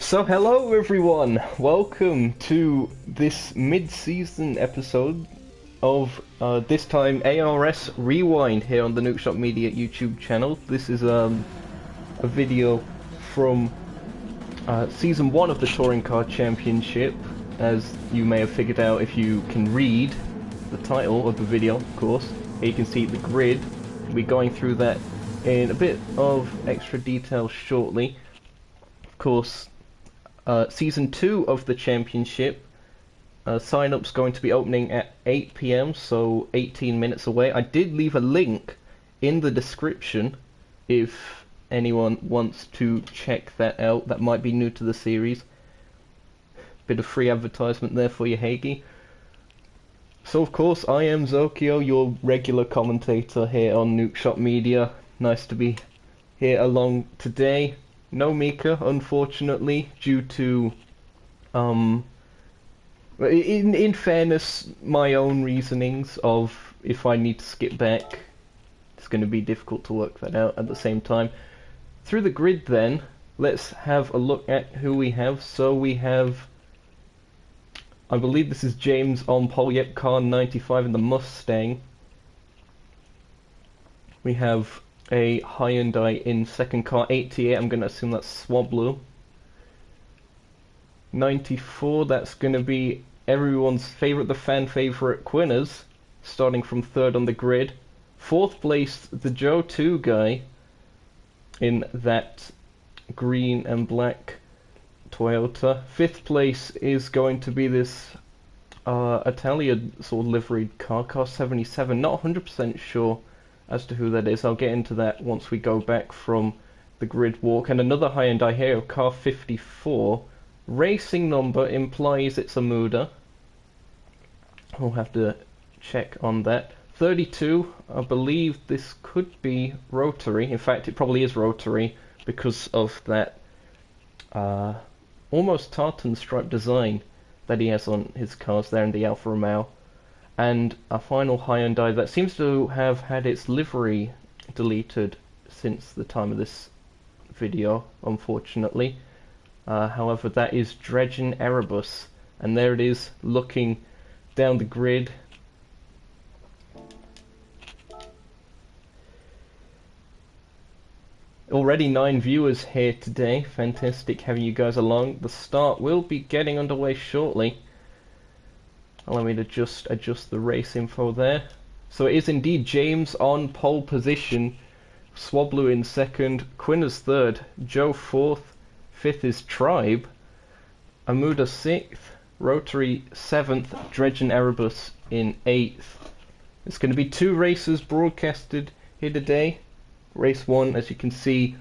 So hello everyone, welcome to this mid-season episode of this time ARS Rewind here on the Nukeshot Media YouTube channel. This is a video from Season 1 of the Touring Car Championship, as you may have figured out if you can read the title of the video, of course. Here you can see the grid. We'll be going through that in a bit of extra detail shortly. Of course, Season 2 of the championship, sign-up's going to be opening at 8 PM, so 18 minutes away. I did leave a link in the description if anyone wants to check that out. That might be new to the series. Bit of free advertisement there for you, Hagee. So of course, I am Zokeo, your regular commentator here on Nukeshot Media. Nice to be here along today. No Mika, unfortunately, due to, in fairness, my own reasonings of if I need to skip back, it's going to be difficult to work that out at the same time. Through the grid then, let's have a look at who we have. So we have, I believe this is James on pole, yep, car 95 in the Mustang. We have a Hyundai in second, car 88, I'm going to assume that's Swablu. 94, that's going to be everyone's favourite, the fan favourite, Quinners, starting from third on the grid. Fourth place, the Joe 2 guy in that green and black Toyota. Fifth place is going to be this Italian sort of liveried car 77, not 100% sure as to who that is. I'll get into that once we go back from the grid walk. And another Hyundai here, car 54. Racing number implies it's a Muda. We'll have to check on that. 32, I believe this could be rotary. In fact, it probably is rotary because of that almost tartan stripe design that he has on his cars there in the Alfa Romeo. And a final Hyundai that seems to have had its livery deleted since the time of this video, unfortunately. However, that is Dredgen Erebus, and there it is, looking down the grid. Already 9 viewers here today, fantastic having you guys along. The start will be getting underway shortly. Allow me to just adjust the race info there. So it is indeed James on pole position, Swablu in second, Quinners third, Joe fourth, fifth is Tribe, Amuda sixth, Rotary seventh, Dredgen Erebus in eighth. It's going to be 2 races broadcasted here today. Race 1, as you can see,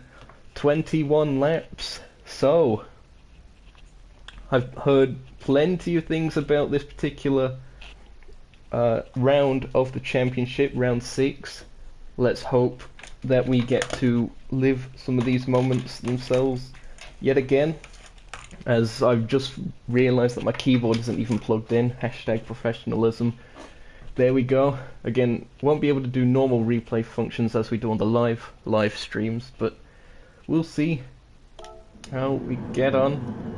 21 laps. So I've heard plenty of things about this particular round of the championship, round 6. Let's hope that we get to live some of these moments themselves yet again, as I've just realised that my keyboard isn't even plugged in. Hashtag professionalism. There we go. Again, won't be able to do normal replay functions as we do on the live streams, but we'll see how we get on.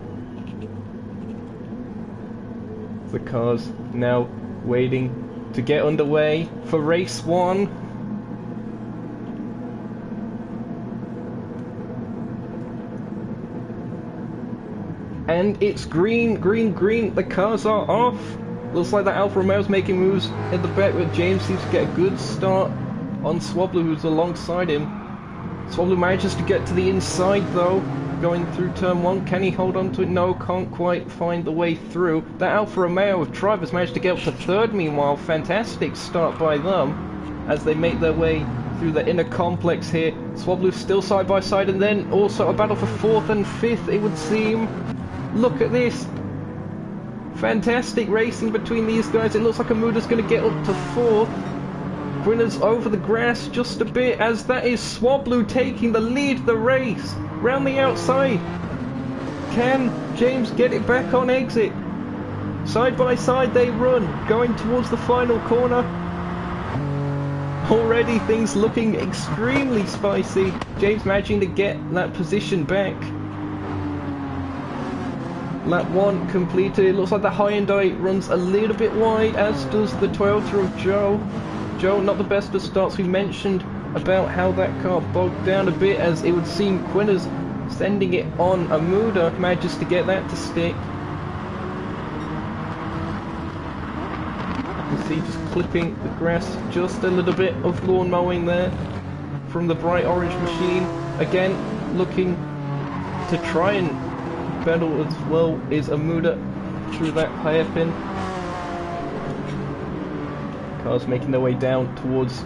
The cars now waiting to get underway for race 1. And it's green, green, green. The cars are off. Looks like that Alfa Romeo's making moves at the back, where James seems to get a good start on Swablu, who's alongside him. Swablu manages to get to the inside though, going through turn 1. Can he hold on to it? No, can't quite find the way through. That Alfa Romeo with Tribe has managed to get up to third meanwhile. Fantastic start by them as they make their way through the inner complex here. Swablu still side by side, and then also a battle for 4th and 5th, it would seem. Look at this. Fantastic racing between these guys. It looks like Amuda's going to get up to 4th. Quinners over the grass just a bit, as that is Swablu taking the lead of the race. Round the outside. Can James get it back on exit? Side by side they run, going towards the final corner. Already things looking extremely spicy. James managing to get that position back. Lap 1 completed. It looks like the Hyundai runs a little bit wide, as does the Toyota of Joe. Joe, not the best of starts. We mentioned about how that car bogged down a bit, as it would seem Quinner's sending it on a Muda manages to get that to stick. You see just clipping the grass, just a little bit of lawn mowing there from the bright orange machine. Again, looking to try and battle as well is a Muda through that hairpin. Cars making their way down towards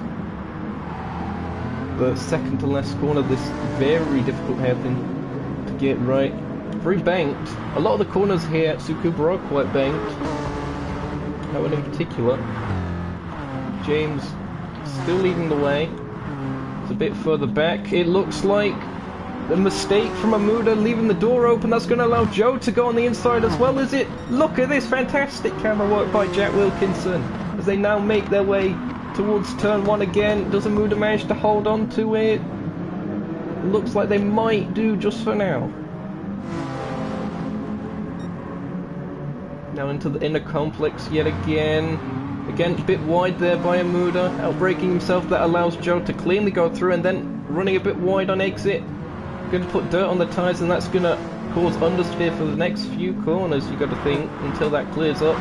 the second to last corner. This very difficult hairpin to get right. Very banked. A lot of the corners here at Tsukuba are quite banked. That one in particular. James still leading the way. It's a bit further back. It looks like a mistake from a Muda leaving the door open. That's going to allow Joe to go on the inside as well, is it? Look at this fantastic camera work by Jack Wilkinson as they now make their way towards turn 1 again. Does a Muda manage to hold on to it? Looks like they might do just for now. Now into the inner complex yet again. Again, a bit wide there by a Muda, outbraking himself. That allows Joe to cleanly go through, and then running a bit wide on exit. Going to put dirt on the tyres, and that's going to cause understeer for the next few corners, you got to think, until that clears up.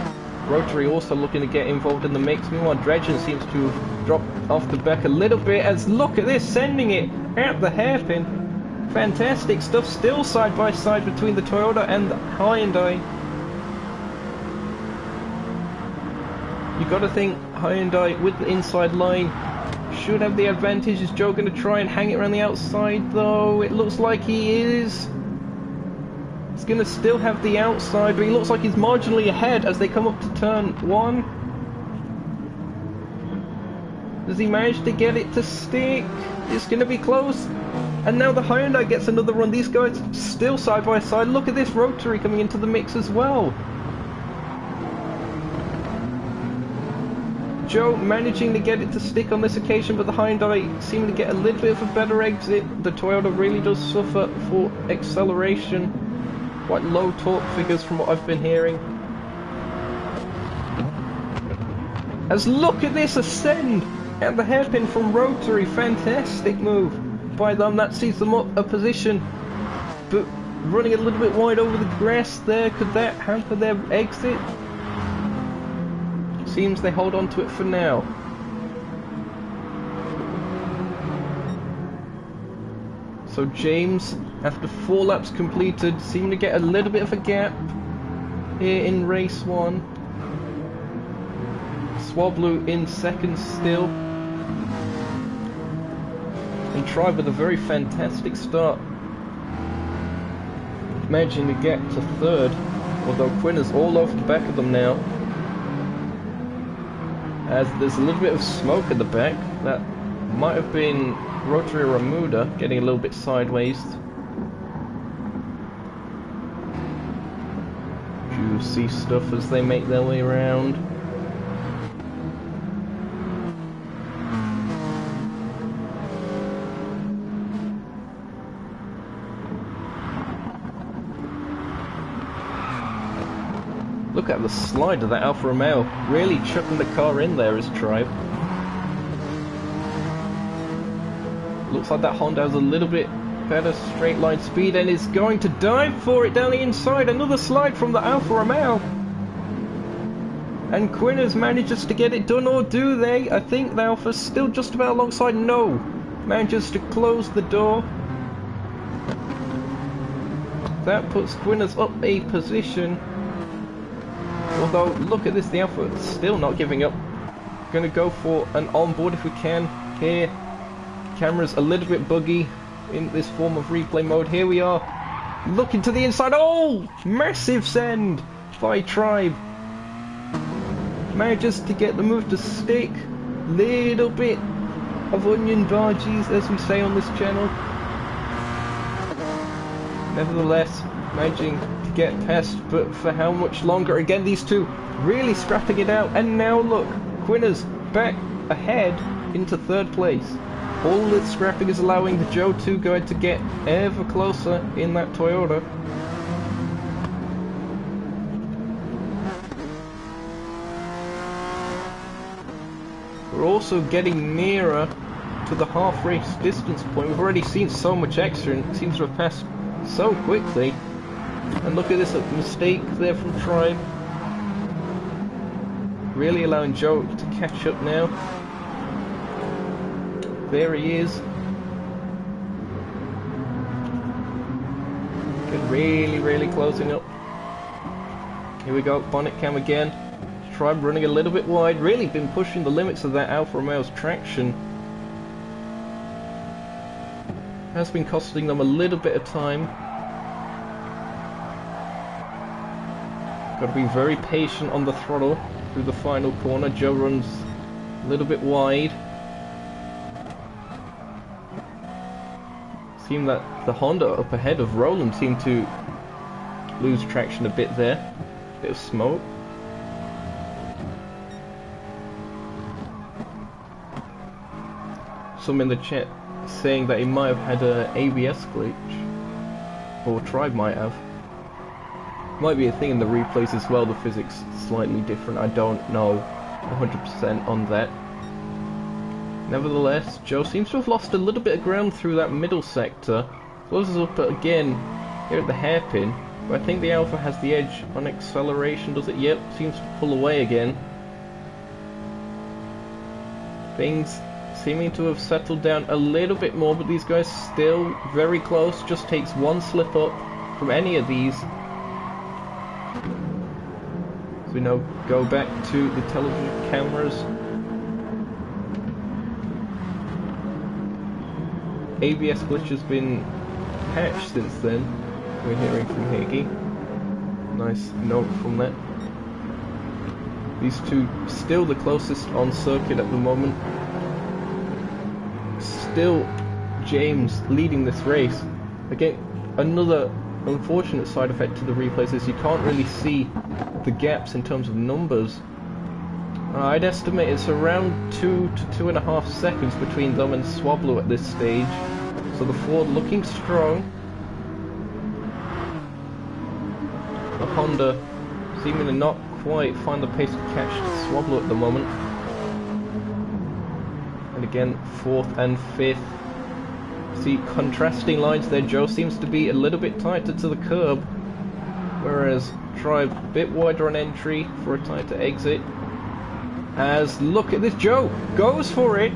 Rotary also looking to get involved in the mix. Meanwhile, Dredgen seems to have dropped off the back a little bit, as look at this, sending it at the hairpin. Fantastic stuff, still side by side between the Toyota and the Hyundai. You got to think Hyundai with the inside line should have the advantage. Is Joe going to try and hang it around the outside though? It looks like he is. He's going to still have the outside, but he looks like he's marginally ahead as they come up to turn 1. Does he manage to get it to stick? It's going to be close. And now the Hyundai gets another run. These guys still side by side. Look at this Rotary coming into the mix as well. Joe managing to get it to stick on this occasion, but the Hyundai seem to get a little bit of a better exit. The Toyota really does suffer for acceleration. Quite low torque figures from what I've been hearing. As look at this ascend at the hairpin from Rotary. Fantastic move by them. That sees them up a position, but running a little bit wide over the grass there. Could that hamper their exit? Seems they hold on to it for now. So James, after 4 laps completed, seemed to get a little bit of a gap here in race 1. Swablu in second still. And Tribe with a very fantastic start, managing to get to 3rd, although Quinn is all over the back of them now. As there's a little bit of smoke at the back. That might have been Rotary or Muda getting a little bit sideways. Juicy stuff as they make their way around. Look at the slide of that Alfa Romeo, really chucking the car in there as Tribe. Looks like that Honda has a little bit better straight line speed and is going to dive for it down the inside. Another slide from the Alfa Romeo. And Quinners manages to get it done, or do they? I think the Alfa's still just about alongside. No, manages to close the door. That puts Quinners up a position. Although, look at this, the Alfa is still not giving up. Going to go for an onboard if we can here. Camera's a little bit buggy in this form of replay mode. Here we are, looking to the inside. Oh, massive send by Tribe. Manages to get the move to stick. Little bit of onion barges, as we say on this channel. Nevertheless, managing to get past, but for how much longer? Again, these two really scrapping it out, and now look, Quinners back ahead into 3rd place. All the scrapping is allowing the Joe 2 guy to get ever closer in that Toyota. We're also getting nearer to the half-race distance point. We've already seen so much extra and it seems to have passed so quickly. And look at this mistake there from Tribe. Really allowing Joe to catch up now. There he is. Really closing up. Here we go, bonnet cam again. Tribe running a little bit wide. Really been pushing the limits of that Alfa Romeo's traction. Has been costing them a little bit of time. Got to be very patient on the throttle through the final corner. Joe runs a little bit wide. Seemed that the Honda up ahead of Roland seemed to lose traction a bit there. Bit of smoke. Some in the chat saying that he might have had an ABS glitch, or Tribe might have. Might be a thing in the replays as well, the physics slightly different, I don't know 100% on that. Nevertheless, Joe seems to have lost a little bit of ground through that middle sector. Closes up again here at the hairpin, but I think the Alpha has the edge on acceleration, does it? Yep, seems to pull away again. Things seeming to have settled down a little bit more, but these guys still very close. Just takes one slip up from any of these. So we now go back to the television cameras. ABS glitch has been patched since then, we're hearing from Hagee. Nice note from that. These two still the closest on circuit at the moment. Still James leading this race. Again, another unfortunate side effect to the replays is you can't really see the gaps in terms of numbers. I'd estimate it's around 2 to 2.5 seconds between them and Swablu at this stage. So the Ford looking strong. The Honda seeming to not quite find the pace to catch Swablu at the moment. And again, 4th and 5th. See, contrasting lines there. Joe seems to be a little bit tighter to the curb, whereas Tribe a bit wider on entry for a tighter exit. As, look at this, Joe goes for it.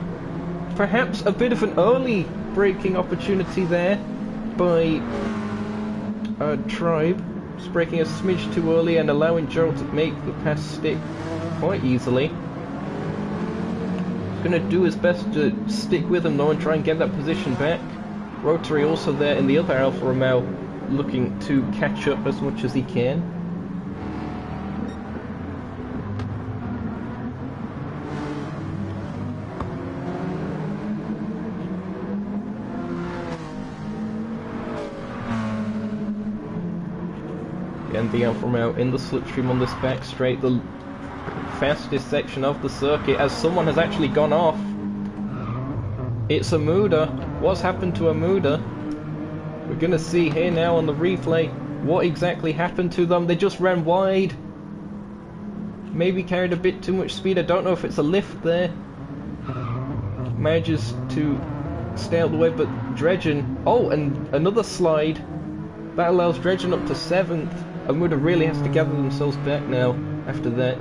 Perhaps a bit of an early braking opportunity there by Tribe. Just braking a smidge too early and allowing Joe to make the pass stick quite easily. He's going to do his best to stick with him though and try and get that position back. Rotary also there in the other Alfa Romeo, looking to catch up as much as he can. And the Alfa Romeo in the slipstream on this back straight, the fastest section of the circuit, as someone has actually gone off. It's Amuda. What's happened to Amuda? We're gonna see here now on the replay what exactly happened to them. They just ran wide. Maybe carried a bit too much speed. I don't know if it's a lift there. Manages to stay out of the way, but Dredgen... Oh, and another slide. That allows Dredgen up to 7th. Amuda really has to gather themselves back now after that.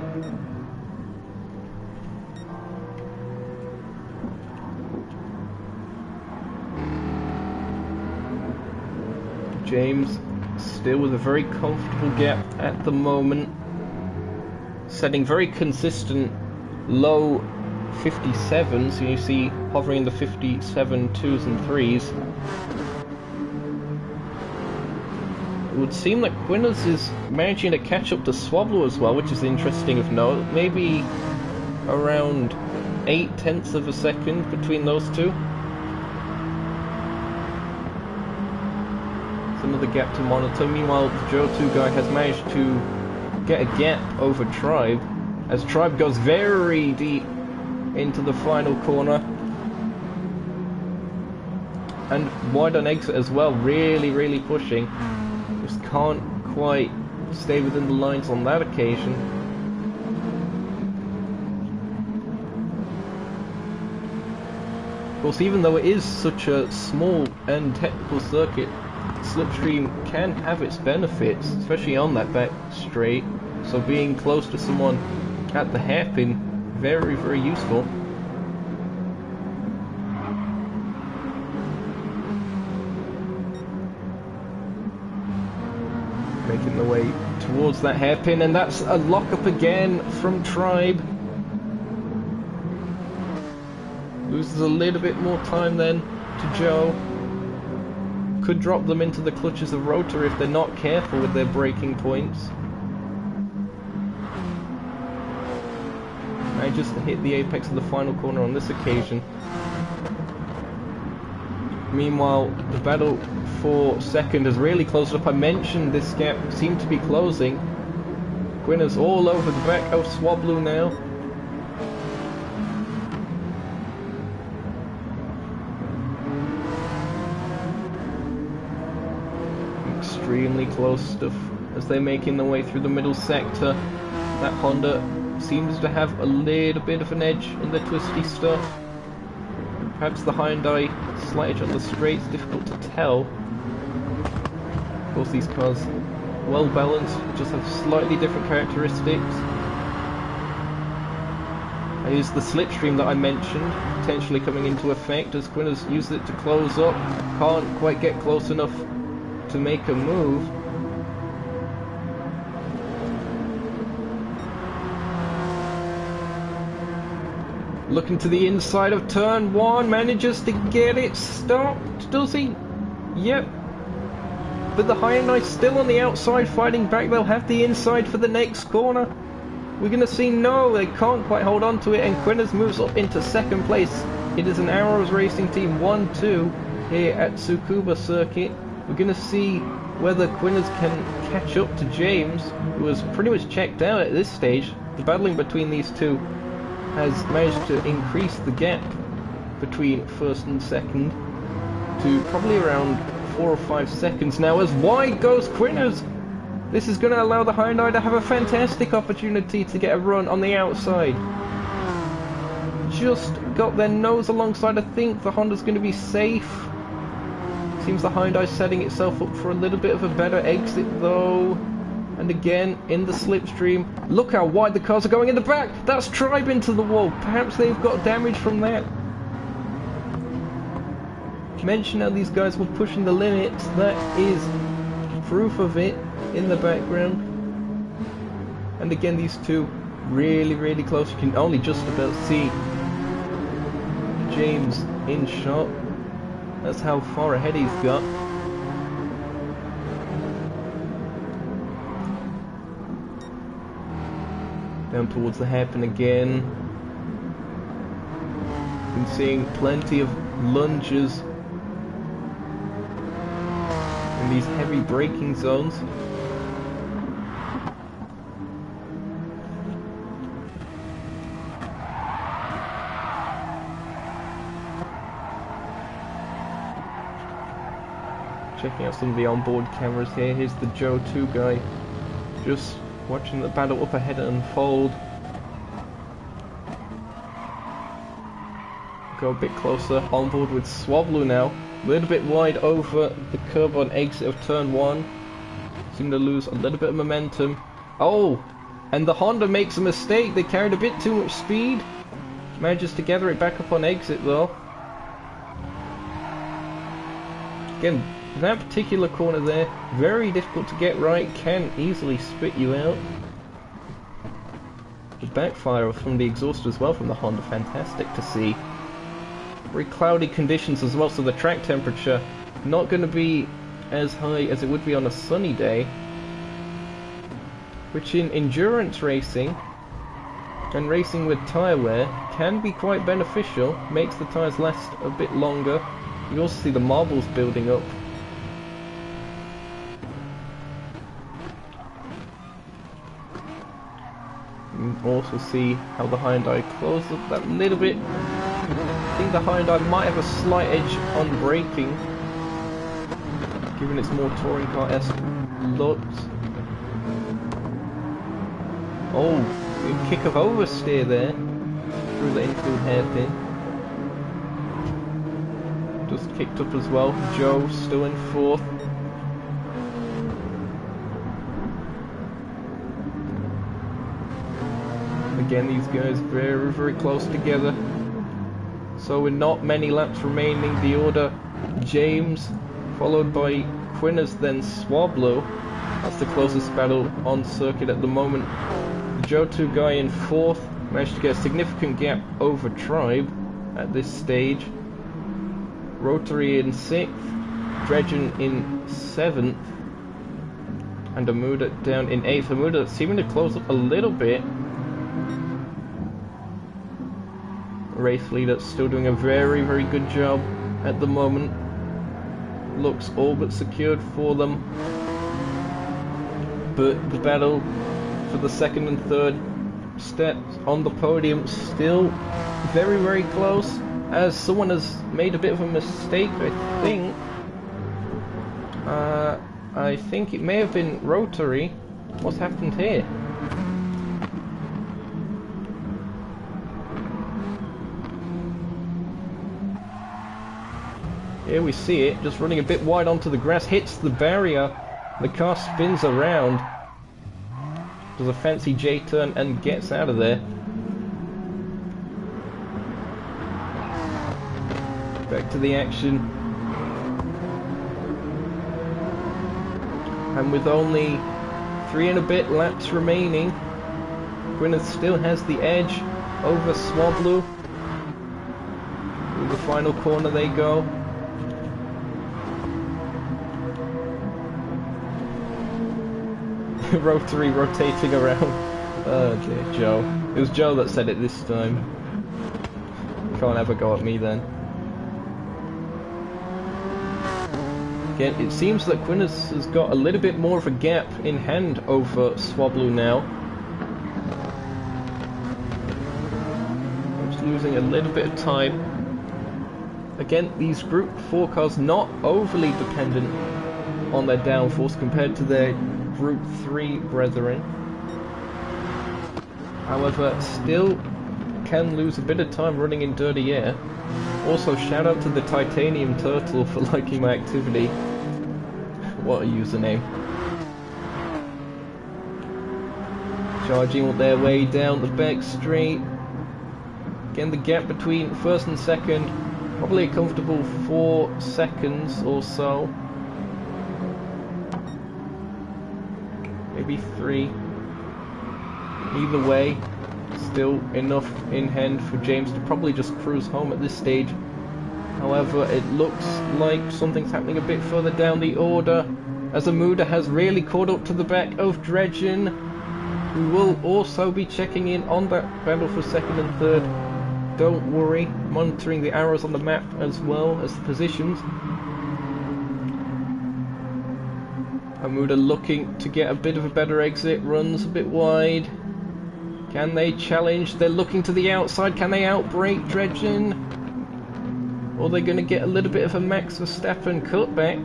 James still with a very comfortable gap at the moment, setting very consistent low 57s. You see hovering in the 57 2s and 3s. It would seem that Quinners is managing to catch up to Swablu as well, which is interesting of note. Maybe around 0.8 of a second between those two. Another gap to monitor. Meanwhile, the Joe 2 guy has managed to get a gap over Tribe, as Tribe goes very deep into the final corner. And wide on exit as well, really pushing. Just can't quite stay within the lines on that occasion. course, even though it is such a small and technical circuit, slipstream can have its benefits, especially on that back straight. So being close to someone at the hairpin, very, very useful. Making the way towards that hairpin, and that's a lock-up again from Tribe. Loses a little bit more time then to Joe. Could drop them into the clutches of Rotor if they're not careful with their braking points. Manages to hit the apex of the final corner on this occasion. Meanwhile, the battle for second has really closed up. I mentioned this gap seemed to be closing. Gwynner's all over the back of Swablu now. Extremely close stuff as they're making their way through the middle sector. That Honda seems to have a little bit of an edge in the twisty stuff. Perhaps the Hyundai slight edge on the straights, difficult to tell. Of course, these cars well balanced, just have slightly different characteristics. Here's the slipstream that I mentioned, potentially coming into effect as Gwynner's used it to close up. Can't quite get close enough to make a move. Looking to the inside of turn one, manages to get it stopped, does he? Yep. But the Hyundai's still on the outside fighting back. They'll have the inside for the next corner. We're going to see no, they can't quite hold on to it, and Quinners moves up into second place. It is an ARS Racing Team 1-2 here at Tsukuba Circuit. We're going to see whether Quinners can catch up to James, who was pretty much checked out at this stage. The battling between these two has managed to increase the gap between first and second to probably around 4 or 5 seconds now, as wide goes Quinners. This is going to allow the Hyundai to have a fantastic opportunity to get a run on the outside. Just got their nose alongside. I think the Honda's going to be safe. Seems the Hyundai's setting itself up for a little bit of a better exit though. And again, in the slipstream. Look how wide the cars are going in the back! That's Tribe into the wall. Perhaps they've got damage from that. Mention how these guys were pushing the limits. That is proof of it in the background. And again, these two really, really close. You can only just about see James in shot. That's how far ahead he's got. Down towards the hairpin again. Been seeing plenty of lunges in these heavy braking zones. Checking out some of the onboard cameras here. Here's the Joe 2 guy, just watching the battle up ahead unfold. Go a bit closer, on board with Swablu now. A little bit wide over the curb on exit of turn 1. Seem to lose a little bit of momentum. Oh! And the Honda makes a mistake. They carried a bit too much speed. Manages to gather it back up on exit though. Again, that particular corner there, very difficult to get right, can easily spit you out. The backfire from the exhaust as well from the Honda, fantastic to see. Very cloudy conditions as well, so the track temperature not going to be as high as it would be on a sunny day, which in endurance racing and racing with tyre wear can be quite beneficial, makes the tyres last a bit longer. You also see the marbles building up. You can also see how the Hyundai closed up that little bit. I think the Hyundai might have a slight edge on braking, given its more touring car-esque looks. Oh, good kick of oversteer there through the infield hairpin. just kicked up as well. Joe still in 4th. Again, these guys very, very close together. So with not many laps remaining, the order James, followed by Quinners, then Swablo. That's the closest battle on circuit at the moment. The Joe2 guy in 4th managed to get a significant gap over Tribe at this stage. Rotary in 6th, Dredgen in 7th, and Amuda down in 8th. Amuda seeming to close up a little bit. Race leader still doing a very, very good job at the moment. Looks all but secured for them. But the battle for the 2nd and 3rd steps on the podium still very, very close, as someone has made a bit of a mistake, I think. I think it may have been Rotary. What's happened here? Here we see it, just running a bit wide onto the grass, hits the barrier, the car spins around, does a fancy J-turn and gets out of there. Back to the action. And with only 3 and a bit laps remaining, Gwyneth still has the edge over Swablu. Through the final corner they go. Rotary rotating around. Oh dear, Joe. It was Joe that said it this time. You can't ever go at me then. Again, it seems that Quinners has got a little bit more of a gap in hand over Swablu now. Just losing a little bit of time. Again, these Group 4 cars not overly dependent on their downforce compared to their Group 3 brethren. However, still can lose a bit of time running in dirty air. Also, shout out to the Titanium Turtle for liking my activity. What a username. Charging their way down the back straight. Again, the gap between 1st and 2nd, probably a comfortable 4 seconds or so. Maybe 3. Either way, still enough in hand for James to probably just cruise home at this stage. However, it looks like something's happening a bit further down the order, as Amuda has really caught up to the back of Dredgen, who will also be checking in on that battle for 2nd and 3rd. Don't worry, monitoring the arrows on the map as well as the positions. Amuda looking to get a bit of a better exit, runs a bit wide. Can they challenge? They're looking to the outside. Can they outbrake Dredgen? Or are they going to get a little bit of a Max Verstappen cutback?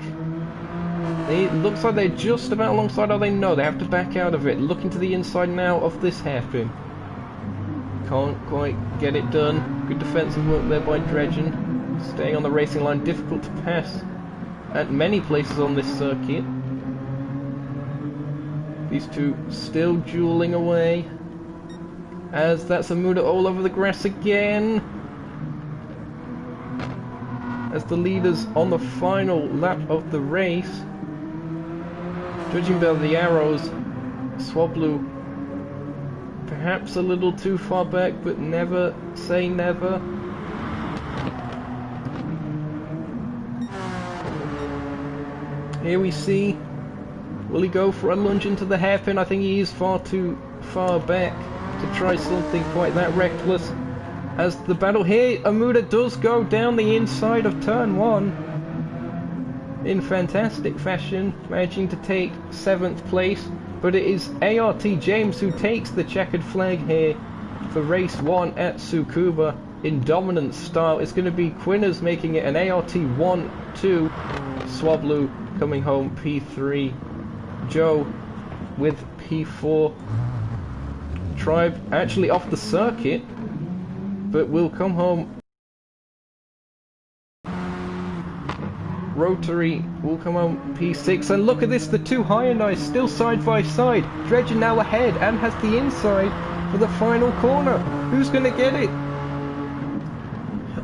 It looks like they're just about alongside. Oh, they know they have to back out of it. Looking to the inside now of this hairpin. Can't quite get it done. Good defensive work there by Dredgen. Staying on the racing line, difficult to pass at many places on this circuit. These two still dueling away, as that's Amuda all over the grass again. As the leaders on the final lap of the race, judging by the arrows, Swablu perhaps a little too far back, but never say never. Here we see, will he go for a lunge into the hairpin? I think he is far too far back to try something quite that reckless. As the battle here, Amuda does go down the inside of turn 1 in fantastic fashion, managing to take 7th place. But it is ART James who takes the checkered flag here for race 1 at Tsukuba in dominant style. It's going to be Quinners making it an ART 1-2, Swablu coming home P3, Joe with P4. Tribe actually off the circuit, but will come home Rotary will come on P6, and look at this, the two Hyundais still side by side. Dredgen now ahead and has the inside for the final corner. Who's going to get it?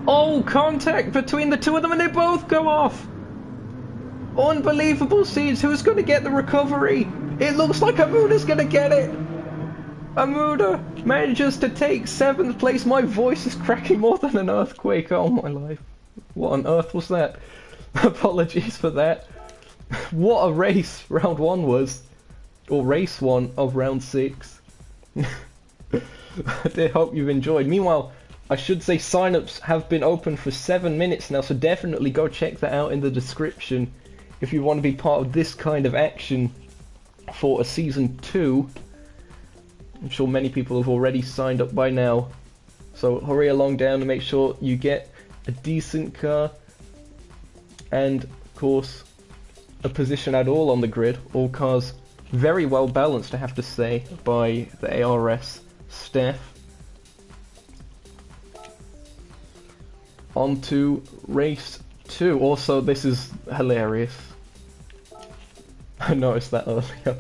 Oh, contact between the two of them, and they both go off. Unbelievable scenes. Who's going to get the recovery? It looks like Amuda's going to get it. Amuda manages to take 7th place. My voice is cracking more than an earthquake. Oh my life. What on earth was that? Apologies for that. What a race round 1 was. Or race 1 of round 6. I do hope you've enjoyed. Meanwhile, I should say sign-ups have been open for 7 minutes now, so definitely go check that out in the description if you want to be part of this kind of action for a Season 2. I'm sure many people have already signed up by now, so hurry along down and make sure you get a decent car and, of course, a position at all on the grid. All cars very well balanced, I have to say, by the ARS staff. On to race 2. Also, this is hilarious. I noticed that earlier.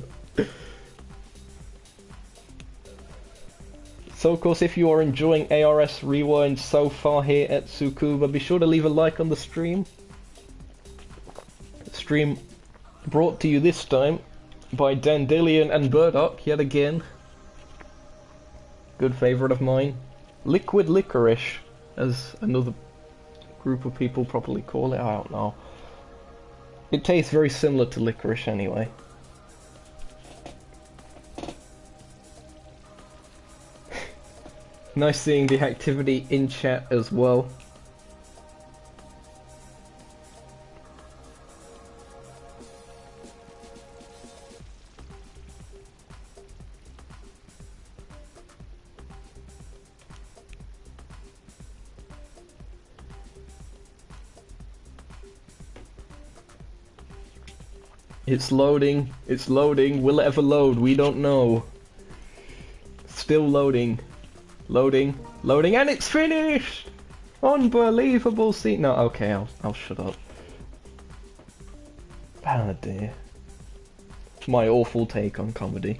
So, of course, if you are enjoying ARS Rewind so far here at Tsukuba, be sure to leave a like on the stream. Stream brought to you this time by Dandelion and Burdock, yet again. Good favourite of mine. Liquid Licorice, as another group of people probably call it, I don't know. It tastes very similar to licorice anyway. Nice seeing the activity in chat as well. It's loading, will it ever load? We don't know. Still loading. Loading, and it's finished! Unbelievable scene. No, okay, I'll shut up. Ah dear. My awful take on comedy.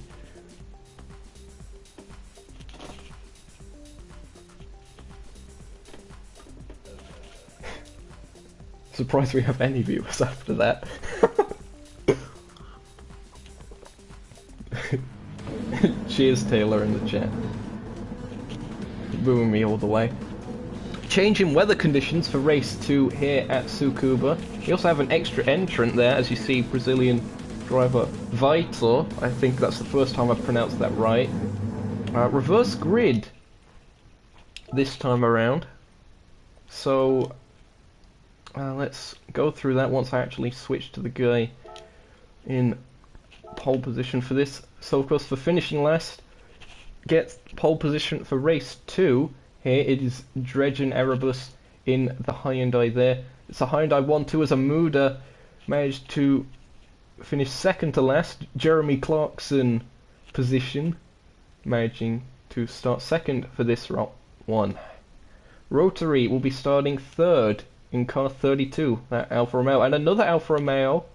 Surprised we have any viewers after that. Cheers, Taylor, in the chat. Booing me all the way. Changing weather conditions for race 2 here at Tsukuba. We also have an extra entrant there, as you see, Brazilian driver Vitor. I think that's the first time I've pronounced that right. Reverse grid this time around. So let's go through that once I actually switch to the guy in pole position for this. So of course, for finishing last, gets pole position for race 2. Here it is Dredgen Erebus in the Hyundai there. It's a Hyundai 1-2 as Amuda managed to finish second to last. Jeremy Clarkson position, managing to start second for this one. Rotary will be starting third in car 32, that Alfa Romeo, and another Alfa Romeo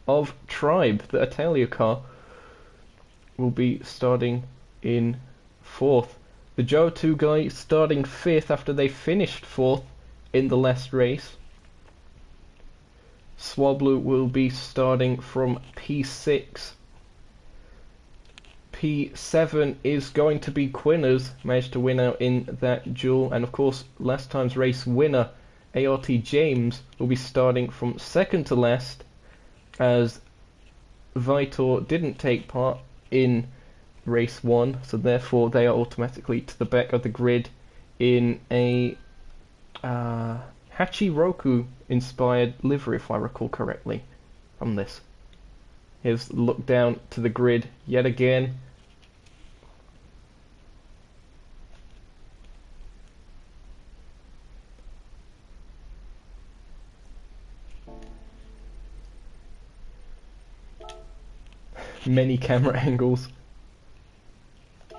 of Tribe, the Italia car, will be starting in 4th. The Joe 2 guy starting 5th after they finished 4th in the last race. Swablu will be starting from P6. P7 is going to be Quinners, managed to win out in that duel, and of course last time's race winner ART James will be starting from 2nd to last, as Vitor didn't take part in race 1, so therefore they are automatically to the back of the grid in a Hachiroku inspired livery, if I recall correctly from this. Here's the look down to the grid yet again. Many camera angles.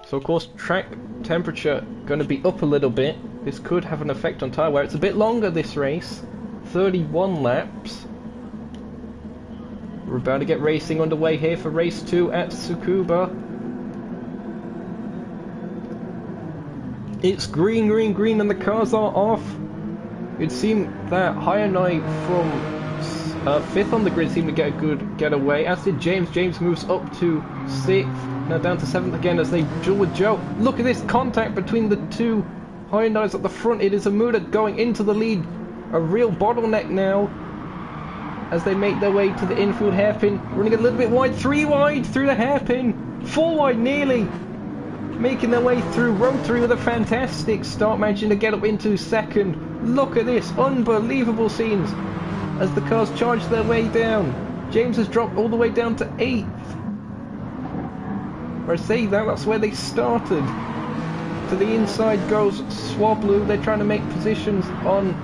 So of course track temperature going to be up a little bit. This could have an effect on tyre wear. It's a bit longer this race, 31 laps. We're about to get racing underway here for race 2 at Tsukuba. It's green, green, green, and the cars are off. It seemed that Hyundai from 5th on the grid seemed to get a good getaway, as did James. James moves up to 6th, now down to 7th again as they duel with Joe. Look at this contact between the two Hyundais at the front. It is Amuda going into the lead. A real bottleneck now as they make their way to the infield hairpin. Running a little bit wide, 3 wide through the hairpin, 4 wide nearly. Making their way through. Rotary with a fantastic start, managing to get up into 2nd. Look at this, unbelievable scenes as the cars charge their way down. James has dropped all the way down to 8th. Or I say that's where they started. To the inside goes Swablu. They're trying to make positions on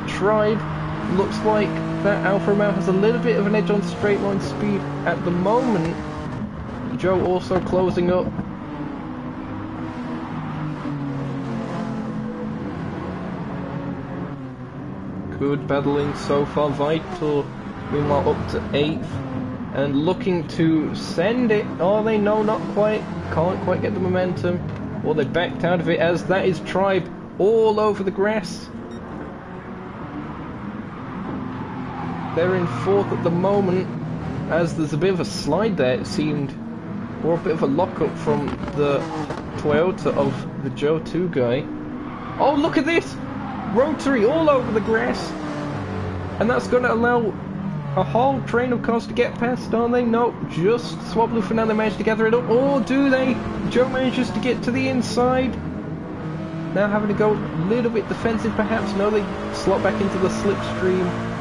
Tribe. Looks like that Alfa Romeo has a little bit of an edge on straight line speed at the moment. Joe also closing up. Good battling so far. Vital meanwhile up to 8th and looking to send it. Oh, they know, not quite. Can't quite get the momentum. Or they backed out of it, as that is Tribe all over the grass. They're in 4th at the moment, as there's a bit of a slide there, it seemed, or a bit of a lockup from the Toyota of the Joe 2 guy. Oh, look at this! Rotary all over the grass, and that's going to allow a whole train of cars to get past, aren't they? No, just Swablu for now. They managed to gather it up, or do they? Joe manages to get to the inside. Now having to go a little bit defensive perhaps. No, they slot back into the slipstream.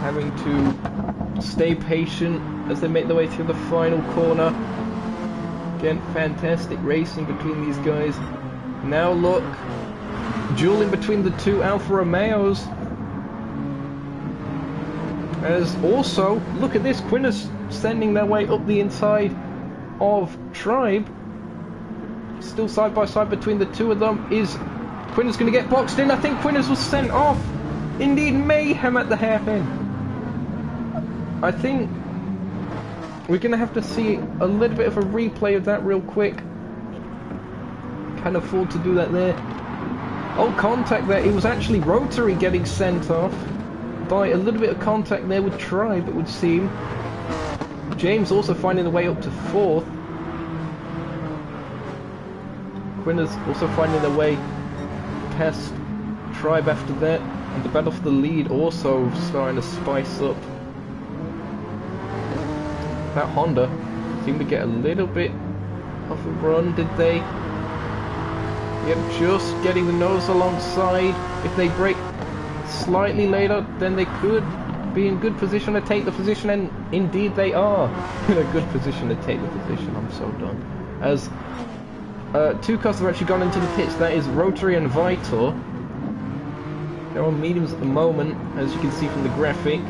Having to stay patient as they make their way through the final corner. Again, fantastic racing between these guys. Now look, dueling between the two Alfa Romeos. As also, look at this, Quinner's sending their way up the inside of Tribe. Still side by side between the two of them. Is Quinner's going to get boxed in? I think Quinner's was sent off. Indeed, mayhem at the hairpin. I think we're going to have to see a little bit of a replay of that real quick. Can't afford to do that there. Oh, contact there. It was actually Rotary getting sent off by a little bit of contact there with Tribe, it would seem. James also finding the way up to 4th. Quinner's also finding their way past Tribe after that. And the battle for the lead also starting to spice up. That Honda seemed to get a little bit of a run, did they? Yep, just getting the nose alongside. If they brake slightly later, then they could be in good position to take the position, and indeed they are in a good position to take the position. I'm so done. As 2 cars have actually gone into the pits. That is Rotary and Vitor. They're on mediums at the moment, as you can see from the graphic.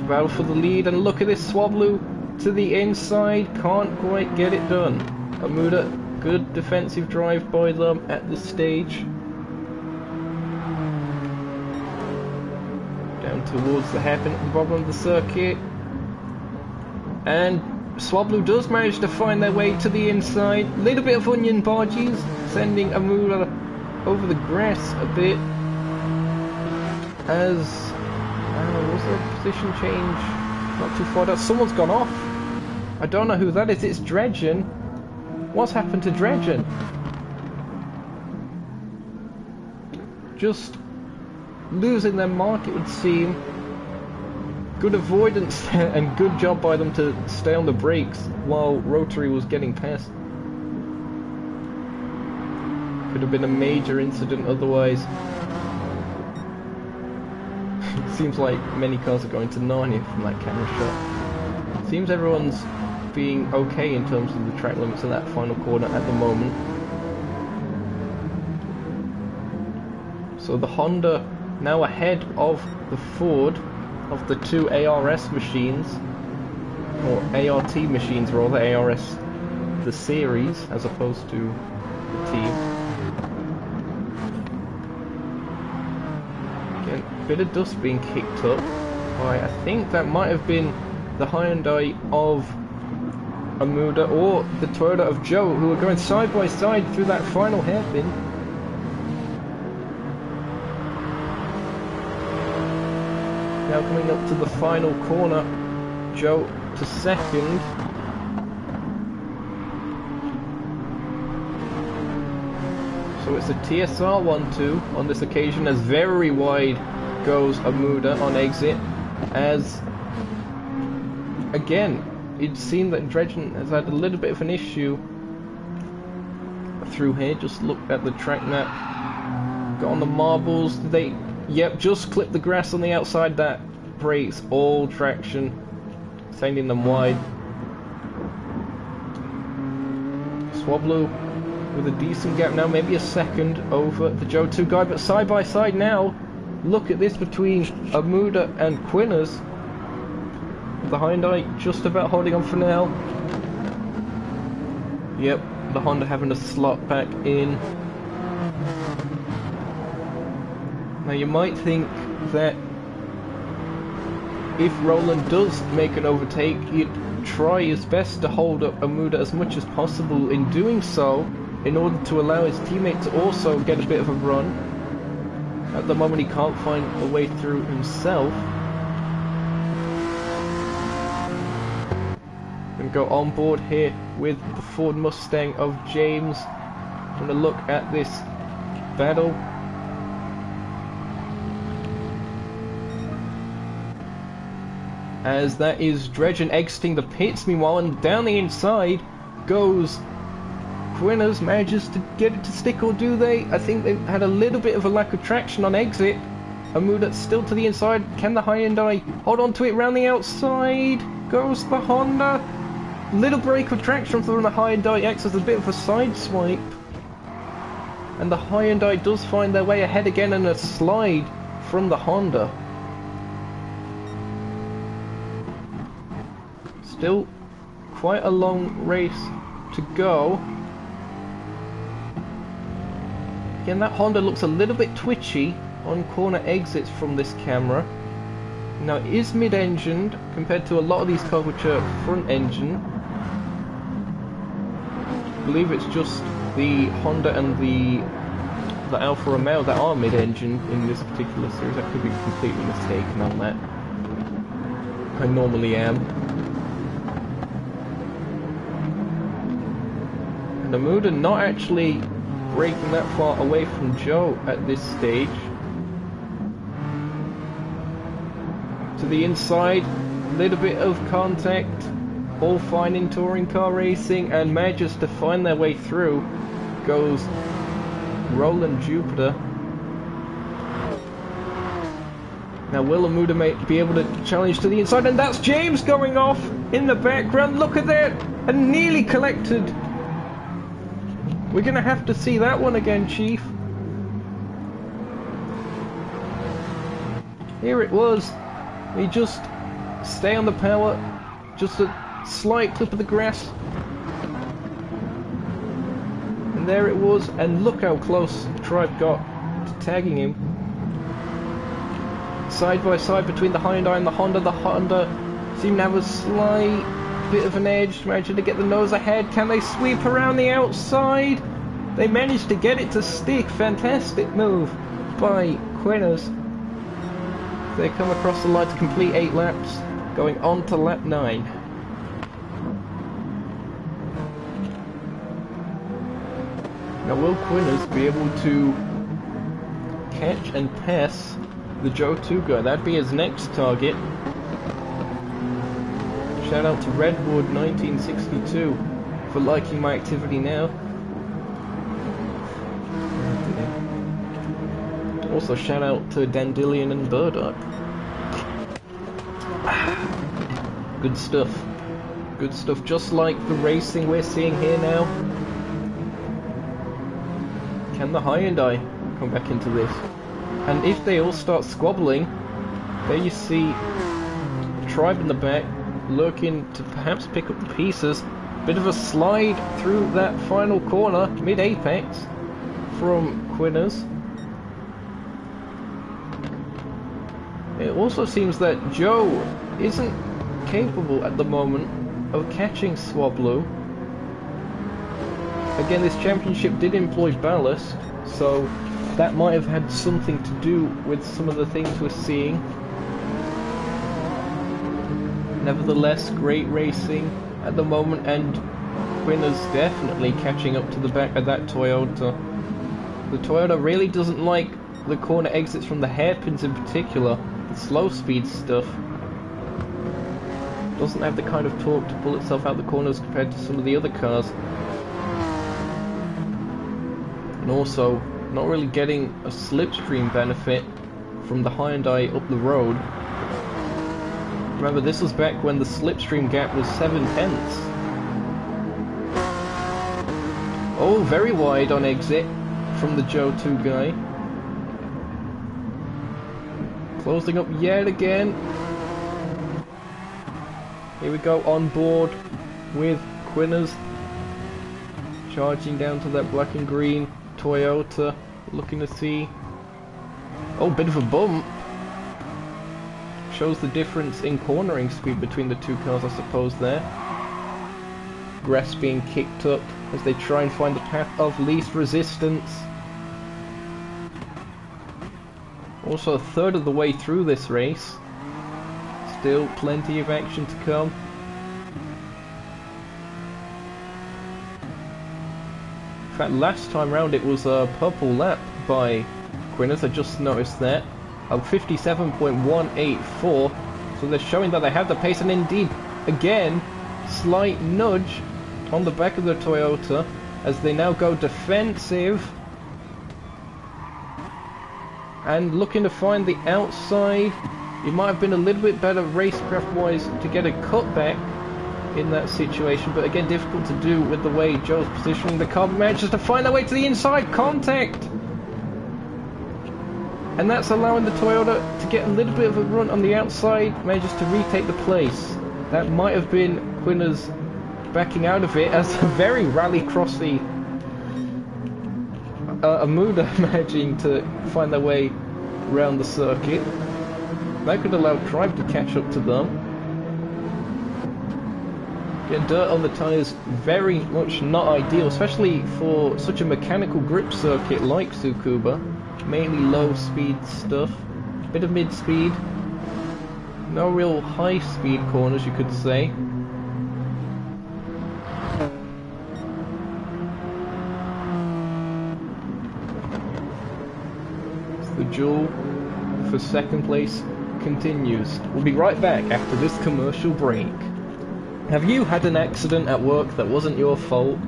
Battle for the lead, and look at this, Swablu to the inside, can't quite get it done. Amuda, good defensive drive by them at this stage. Down towards the hairpin at the bottom of the circuit. And Swablu does manage to find their way to the inside. Little bit of onion barges, sending Amuda over the grass a bit. As was there a position change? Not too far down. Someone's gone off. I don't know who that is. It's Dredgen. What's happened to Dredgen? Just losing their mark, it would seem. Good avoidance and good job by them to stay on the brakes while Rotary was getting past. Could have been a major incident otherwise. Seems like many cars are going to Narnia from that camera shot. Seems everyone's being okay in terms of the track limits in that final corner at the moment. So the Honda now ahead of the Ford of the 2 ARS machines, or ART machines rather. ARS the series as opposed to the team. Again, a bit of dust being kicked up by, I think that might have been the Hyundai of Amuda or the Toyota of Joe, who are going side by side through that final hairpin. Now coming up to the final corner, Joe to second. So it's a TSR 1-2 on this occasion, as very wide goes Amuda on exit, as again you'd seen that Dredgen has had a little bit of an issue through here. Just look at the track map. Got on the marbles. They, yep, just clip the grass on the outside. That breaks all traction, sending them wide. Swablu with a decent gap now, maybe a second over the Joe 2 guy, but side by side now. Look at this between Amuda and Quinners. The Hyundai just about holding on for now. Yep, the Honda having to slot back in. Now you might think that if Roland does make an overtake, he'd try his best to hold up Amuda as much as possible. In doing so, in order to allow his teammate to also get a bit of a run. At the moment he can't find a way through himself. And go on board here with the Ford Mustang of James. Going to look at this battle. As that is Dredgen exiting the pits meanwhile, and down the inside goes Quinners. Manages to get it to stick, or do they? I think they had a little bit of a lack of traction on exit. Amuda still to the inside. Can the Hyundai hold on to it round the outside? Goes the Honda. Little break of traction from the Hyundai X as a bit of a side swipe. And the Hyundai does find their way ahead again, and a slide from the Honda. Still quite a long race to go. Again, that Honda looks a little bit twitchy on corner exits from this camera. Now it is mid-engined compared to a lot of these cars which are front-engine. I believe it's just the Honda and the Alfa Romeo that are mid-engine in this particular series. I could be completely mistaken on that. I normally am. And Amuda not actually breaking that far away from Joe at this stage. To the inside, little bit of contact. All fine in touring car racing, and manages to find their way through goes Roland Jupiter. Now will Amuda be able to challenge to the inside, and that's James going off in the background. Look at that, and nearly collected. We're gonna have to see that one again, Chief. Here it was. We just stay on the power, just a slight clip of the grass, and there it was. And look how close Tribe got to tagging him. Side by side between the Hyundai and the Honda. The Honda seemed to have a slight bit of an edge, managing to get the nose ahead. Can they sweep around the outside? They managed to get it to stick. Fantastic move by Quinners. They come across the line to complete 8 laps, going on to lap 9. Now will Quinners be able to catch and pass the Joe 2 guy? That'd be his next target. Shout out to Redwood 1962 for liking my activity now. Also shout out to Dandelion and Burdock. Good stuff. Good stuff, just like the racing we're seeing here now. Can the Hyundai come back into this? And if they all start squabbling, there you see Tribe in the back looking to perhaps pick up the pieces. Bit of a slide through that final corner, mid-apex, from Quinners. It also seems that Joe isn't capable at the moment of catching Swablu. Again, this championship did employ ballast, so that might have had something to do with some of the things we're seeing. Nevertheless, great racing at the moment, and Quinners definitely catching up to the back of that Toyota. The Toyota really doesn't like the corner exits from the hairpins in particular, the slow speed stuff. Doesn't have the kind of torque to pull itself out the corners compared to some of the other cars. And also, not really getting a slipstream benefit from the Hyundai up the road. Remember, this was back when the slipstream gap was 7/10. Oh, very wide on exit from the Joe 2 guy. Closing up yet again. Here we go, on board with Quinners. Charging down to that black and green Toyota. Looking to see... Oh, bit of a bump. Shows the difference in cornering speed between the two cars, I suppose, there. Grass being kicked up as they try and find the path of least resistance. Also a third of the way through this race. Still plenty of action to come. In fact, last time round it was a purple lap by Quinners, I just noticed that. Of 57.184, so they're showing that they have the pace, and indeed, again, slight nudge on the back of the Toyota as they now go defensive and looking to find the outside. It might have been a little bit better racecraft wise to get a cutback in that situation, but again difficult to do with the way Joe's positioning the car. Manages to find their way to the inside, contact! And that's allowing the Toyota to get a little bit of a run on the outside, manages to retake the place. That might have been Quinners backing out of it as a very rallycrossy Amuda managing to find their way around the circuit. That could allow Tribe to catch up to them. Get dirt on the tyres, very much not ideal, especially for such a mechanical grip circuit like Tsukuba. Mainly low speed stuff, bit of mid speed, no real high speed corners you could say. So the duel for second place continues. We'll be right back after this commercial break. Have you had an accident at work that wasn't your fault?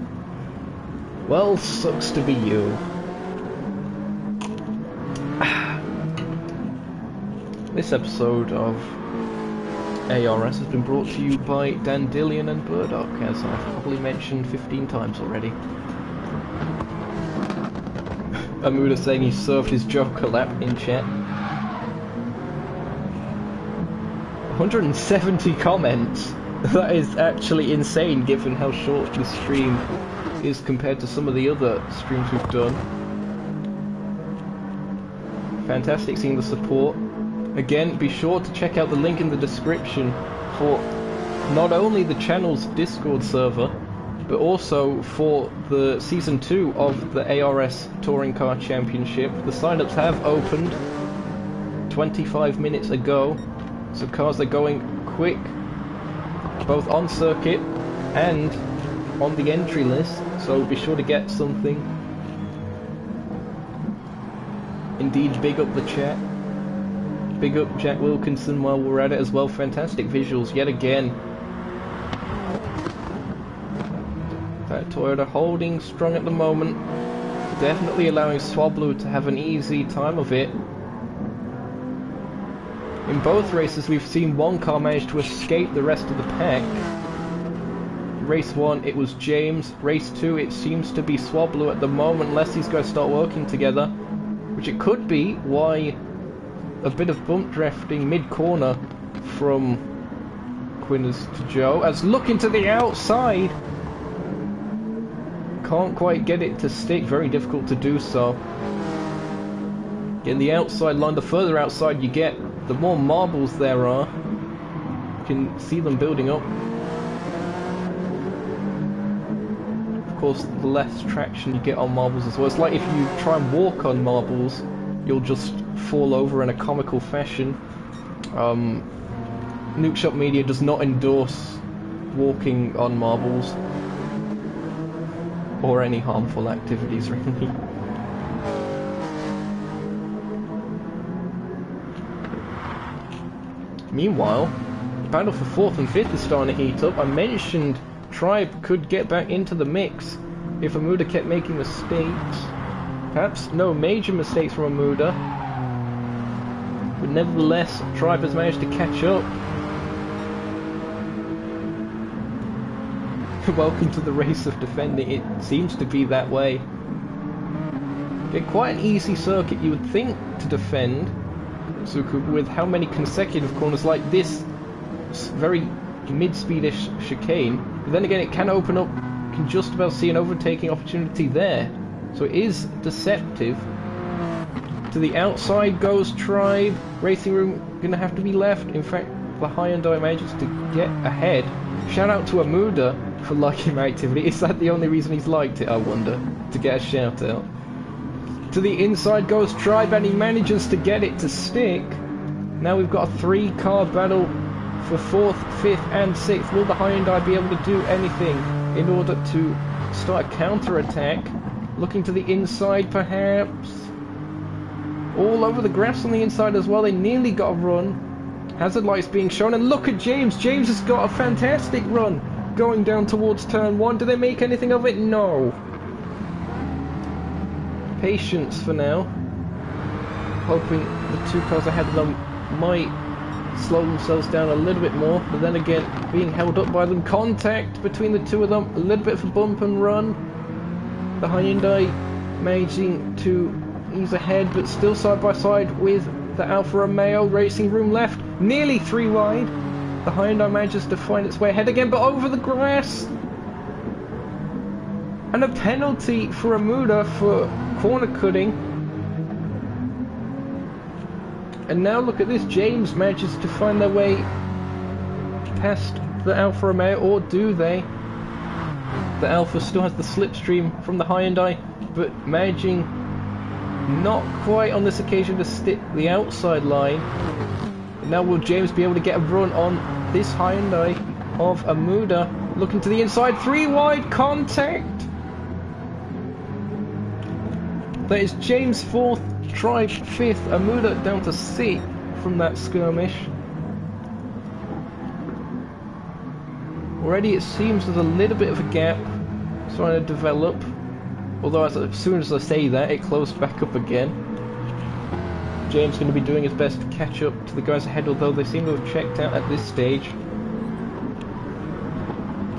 Well, sucks to be you. This episode of ARS has been brought to you by Dandelion and Burdock, as I've probably mentioned 15 times already. Amuda saying he served his Joker lap in chat. 170 comments! That is actually insane given how short this stream is compared to some of the other streams we've done. Fantastic seeing the support. Again, be sure to check out the link in the description for not only the channel's Discord server, but also for the Season 2 of the ARS Touring Car Championship. The sign-ups have opened 25 minutes ago, so cars are going quick, both on circuit and on the entry list, so be sure to get something. Indeed, big up the chat. Big up Jack Wilkinson while we're at it as well. Fantastic visuals yet again. That Toyota holding strong at the moment. Definitely allowing Swablu to have an easy time of it. In both races we've seen one car manage to escape the rest of the pack. Race 1 it was James. Race 2 it seems to be Swablu at the moment, unless these guys start working together. Which it could be why a bit of bump drafting mid-corner from Quinners to Joe, as looking to the outside, Can't quite get it to stick, very difficult to do so. In the outside line, the further outside you get, the more marbles there are. You can see them building up. Of course, the less traction you get on marbles as well. It's like if you try and walk on marbles, you'll just fall over in a comical fashion. Nukeshot Media does not endorse walking on marbles or any harmful activities, really. Meanwhile, the battle for 4th and 5th is starting to heat up. I mentioned Tribe could get back into the mix if Amuda kept making mistakes. Perhaps no major mistakes from Amuda, but nevertheless, Tribe has managed to catch up. Welcome to the race of defending. It seems to be that way. Okay, quite an easy circuit, you would think, to defend Tsukuba, with how many consecutive corners like this very mid-speedish chicane. But then again, it can open up, you can just about see an overtaking opportunity there. So it is deceptive. To the outside goes Tribe. Racing Room gonna have to be left. In fact, the Hyundai manages to get ahead. Shout out to Amuda for liking my activity. Is that the only reason he's liked it, I wonder? To get a shout out. To the inside goes Tribe, and he manages to get it to stick. Now we've got a 3-car battle for 4th, 5th and 6th. Will the Hyundai be able to do anything in order to start a counter-attack? Looking to the inside perhaps. All over the grass on the inside as well. They nearly got a run. Hazard lights being shown, and look at James. James has got a fantastic run going down towards turn 1. Do they make anything of it? No. Patience for now. Hoping the 2 cars ahead of them might slow themselves down a little bit more, but then again, being held up by them. Contact between the 2 of them. A little bit of a bump and run. The Hyundai managing to ease ahead, but still side by side with the Alfa Romeo. Racing Room left, nearly 3 wide. The Hyundai manages to find its way ahead again, but over the grass. And a penalty for Amuda for corner cutting. And now look at this, James manages to find their way past the Alfa Romeo, or do they? The Alfa still has the slipstream from the Hyundai, but managing not quite on this occasion to stick the outside line. But now will James be able to get a run on this Hyundai of Amuda? Looking to the inside, 3 wide, contact! That is James 4th, Tribe 5th, Amuda down to 6th from that skirmish. Already it seems there's a little bit of a gap starting to develop. Although as soon as I say that, it closed back up again. James going to be doing his best to catch up to the guys ahead, although they seem to have checked out at this stage.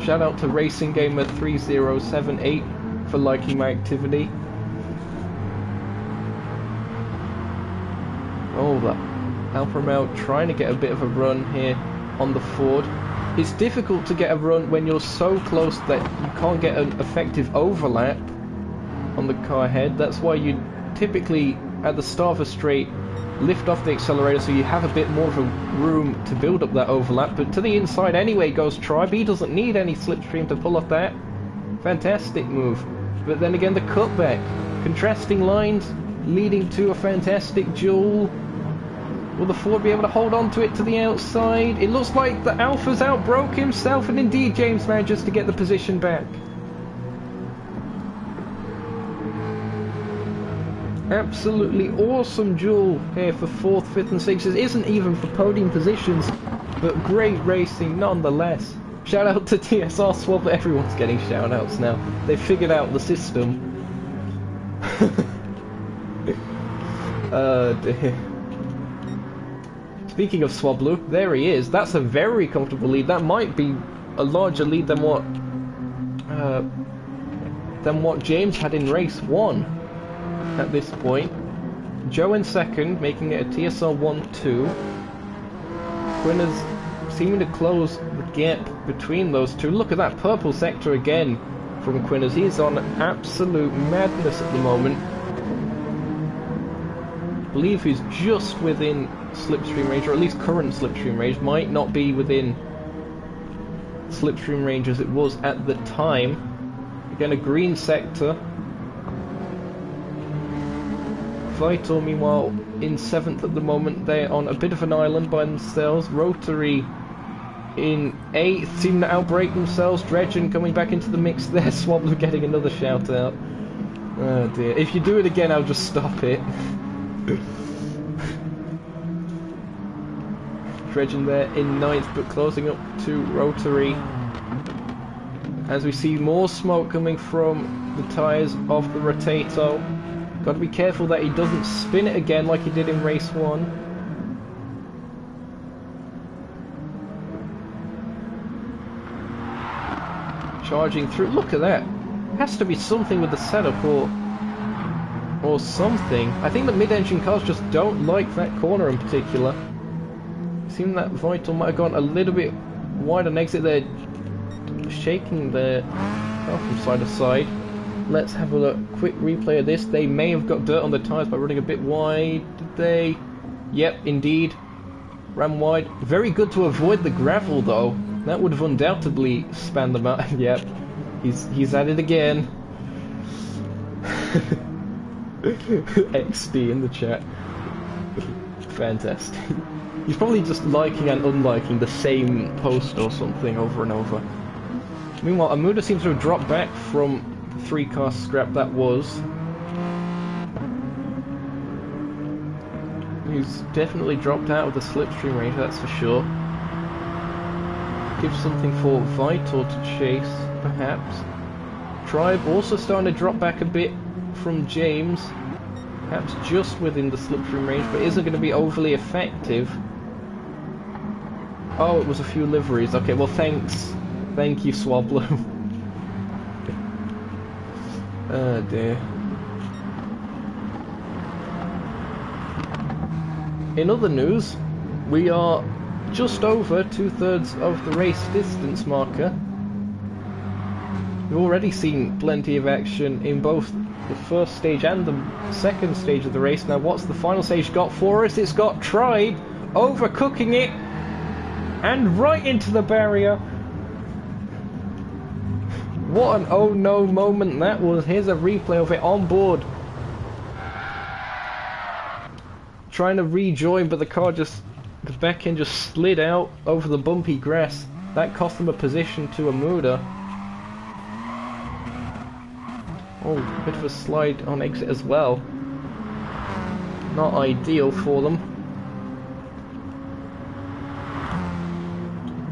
Shout out to Racing Gamer 3078 for liking my activity. Oh, the Alfa Romeo trying to get a bit of a run here on the Ford. It's difficult to get a run when you're so close that you can't get an effective overlap on the car ahead. That's why you typically, at the start of a straight, lift off the accelerator so you have a bit more of a room to build up that overlap. But to the inside anyway goes Tribe. He doesn't need any slipstream to pull off that. Fantastic move. But then again, the cutback. Contrasting lines leading to a fantastic duel. Will the Ford be able to hold on to it to the outside? It looks like the Alfa's outbroke himself, and indeed James manages to get the position back. Absolutely awesome duel here for 4th, 5th and 6th. It isn't even for podium positions, but great racing nonetheless. Shout out to TSR Swab, everyone's getting shout outs now. They've figured out the system. Dear. Speaking of Swablu, there he is. That's a very comfortable lead. That might be a larger lead than what James had in race 1 at this point. Joe in 2nd, making it a TSR 1-2. Quinners seeming to close the gap between those two. Look at that purple sector again from Quinners. He's on absolute madness at the moment. I believe he's just within slipstream range, or at least current slipstream range. Might not be within slipstream range as it was at the time. Again, a green sector. Vital, meanwhile, in 7th at the moment. They're on a bit of an island by themselves. Rotary in 8th, seem to outbreak themselves. Dredgen coming back into the mix there. Swablu getting another shout out. Oh dear. If you do it again, I'll just stop it. Dredgen there in 9th, but closing up to Rotary. As we see more smoke coming from the tyres of the Rotato. Got to be careful that he doesn't spin it again like he did in race 1. Charging through. Look at that. Has to be something with the setup or something. I think the mid-engine cars just don't like that corner in particular. Seems that Vital might have gone a little bit wide on exit there, shaking the car from side to side. Let's have a look. Quick replay of this. They may have got dirt on the tyres by running a bit wide. Did they? Yep, indeed. Ran wide. Very good to avoid the gravel though. That would have undoubtedly spanned them out. Yep. He's at it again. XD in the chat. Fantastic. He's probably just liking and unliking the same post or something over and over. Meanwhile, Amuda seems to have dropped back from the 3-car scrap that was. He's definitely dropped out of the slipstream range, that's for sure. Gives something for Vital to chase, perhaps. Tribe also starting to drop back a bit from James. Perhaps just within the slipstream range, but isn't going to be overly effective. Oh, it was a few liveries. Okay, well thanks. Thank you, Swablu. Oh dear. In other news, we are just over 2/3 of the race distance marker. We've already seen plenty of action in both the first stage and the second stage of the race. Now what's the final stage got for us? It's got Tribe overcooking it and right into the barrier. What an oh no moment that was. Here's a replay of it on board. Trying to rejoin, but the car just, the back end just slid out over the bumpy grass. That cost them a position to Amuda. Oh, a bit of a slide on exit as well. Not ideal for them.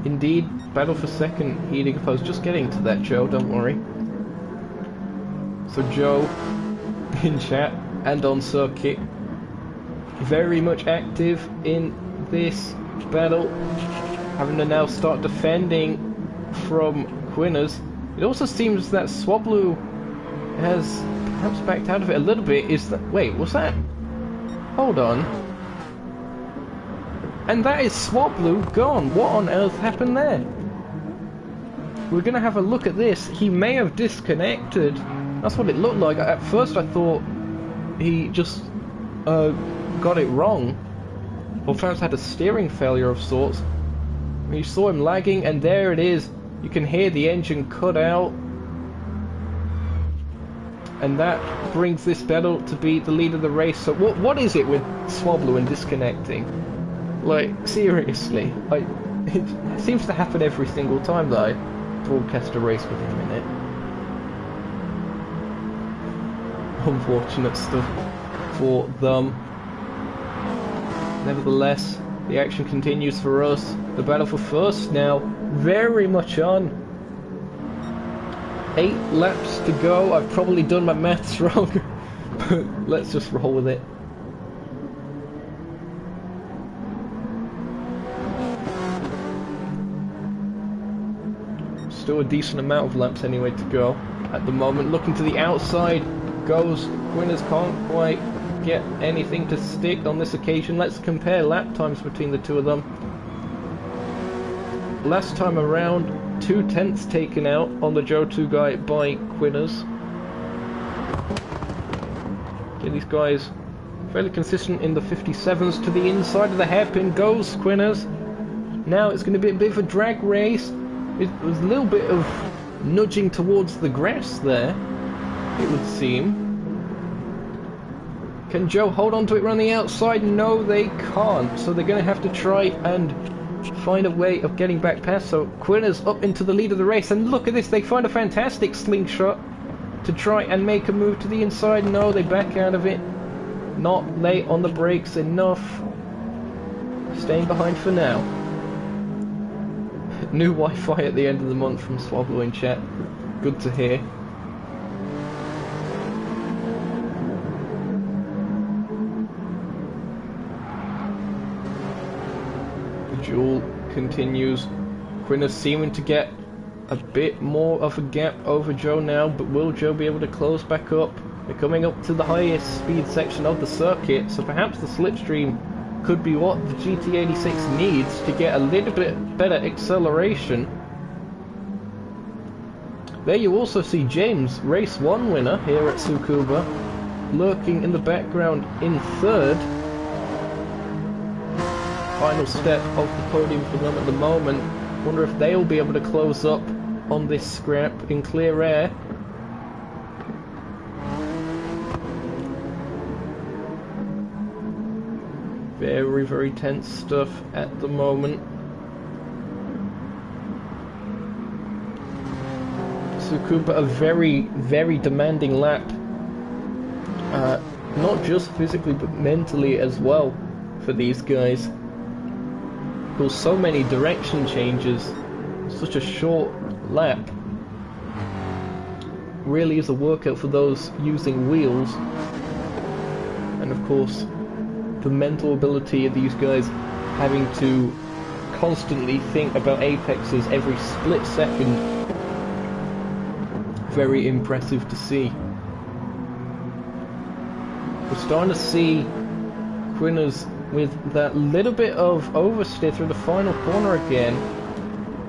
Indeed, battle for second heating post. Just getting to that, Joe, don't worry. So Joe, in chat and on circuit, very much active in this battle, having to now start defending from Quinners. It also seems that Swablu has perhaps backed out of it a little bit. Is that, wait, was that, hold on, and that is Swablu gone. What on earth happened there? We're gonna have a look at this. He may have disconnected. That's what it looked like. At first I thought he just got it wrong, or perhaps had a steering failure of sorts. You saw him lagging, and there it is. You can hear the engine cut out. And that brings this battle to be the lead of the race. So what is it with Swablu and disconnecting? Like, seriously. It seems to happen every single time that I broadcast a race with him in it. Unfortunate stuff for them. Nevertheless, the action continues for us. The battle for first now very much on. 8 laps to go. I've probably done my maths wrong, but let's just roll with it. Still a decent amount of laps anyway to go at the moment. Looking to the outside goes Quinners. Can't quite get anything to stick on this occasion. Let's compare lap times between the two of them. Last time around, 2/10 taken out on the Joe 2 guy by Quinners. Okay, these guys fairly consistent in the 57s. To the inside of the hairpin goes Quinners. Now it's going to be a bit of a drag race. It was a little bit of nudging towards the grass there, it would seem. Can Joe hold on to it around the outside? No, they can't. So they're going to have to try and find a way of getting back past. So Quinners up into the lead of the race. And look at this, they find a fantastic slingshot to try and make a move to the inside. No, they back out of it. Not late on the brakes enough. Staying behind for now. New Wi-Fi at the end of the month from Swablo in chat. Good to hear. The duel continues. Quinners seeming to get a bit more of a gap over Joe now, but will Joe be able to close back up? They're coming up to the highest speed section of the circuit, so perhaps the slipstream could be what the GT86 needs to get a little bit better acceleration. There you also see James, race 1 winner here at Tsukuba, lurking in the background in 3rd. Final step of the podium for them at the moment. Wonder if they'll be able to close up on this scrap in clear air. Very, very tense stuff at the moment. Tsukuba, a very, very demanding lap. Not just physically, but mentally as well for these guys. Of course, so many direction changes, such a short lap. Really is a workout for those using wheels. And of course, the mental ability of these guys having to constantly think about apexes every split second. Very impressive to see. We're starting to see Quinners with that little bit of oversteer through the final corner again.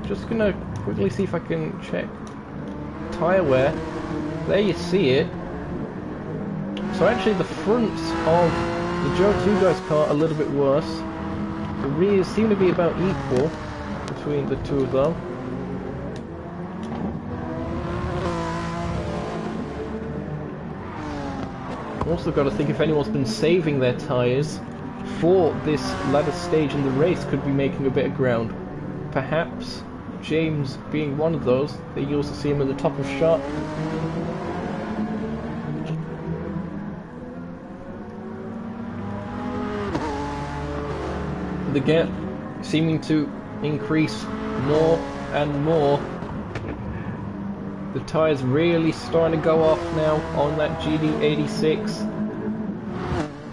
Just gonna quickly see if I can check tyre wear. There you see it. So actually the fronts of the Joe 2 guy's car a little bit worse. The rears seem to be about equal between the two of them. Also got to think if anyone's been saving their tyres for this latter stage in the race, could be making a bit of ground. Perhaps James being one of those. There you also see him at the top of shot. The gap seeming to increase more and more. The tyres really starting to go off now on that GT86.